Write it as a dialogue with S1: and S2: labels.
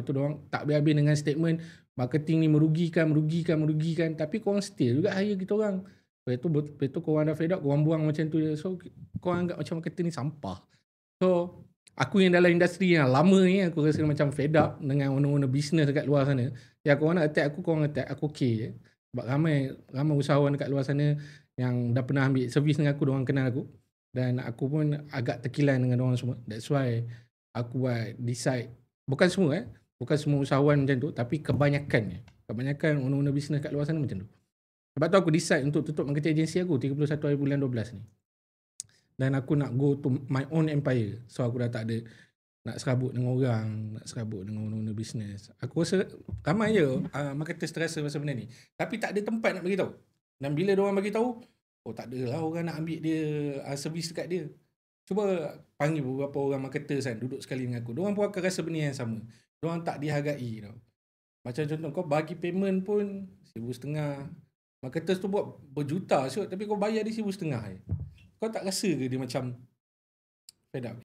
S1: tu diorang tak habis-habis dengan statement marketing ni merugikan, tapi korang still juga hire kita orang. Lepas tu korang dah fed up, korang buang macam tu je. So korang anggap macam marketing ni sampah. So aku yang dalam industri yang lama ni, aku rasa macam fed up dengan owner-owner business dekat luar sana. Ya korang nak attack aku, korang attack aku, okay je. Sebab ramai usahawan dekat luar sana yang dah pernah ambil servis dengan aku, diorang kenal aku. Dan aku pun agak terkilan dengan diorang semua. That's why aku buat decide, bukan semua usahawan macam tu, tapi kebanyakan owner-owner business kat luar sana macam tu. Sebab tu aku decide untuk tutup marketing agency aku 31 hari bulan 12 ni. Dan aku nak go to my own empire. So aku dah tak ada nak serabut dengan orang, nak serabut dengan owner business. Aku rasa ramai je marketers terasa pasal benda ni. Tapi tak ada tempat nak bagi tahu. Dan bila diorang bagi tahu, oh tak adalah orang nak ambil dia servis dekat dia. Cuba panggil beberapa orang marketers kan, duduk sekali dengan aku. Diorang pun akan rasa benda yang sama. Diorang tak dihargai tau. Macam contoh kau bagi payment pun 1,500. Marketers tu buat berjuta tapi kau bayar dia 1,500 je. Kau tak rasa ke dia macam fed up?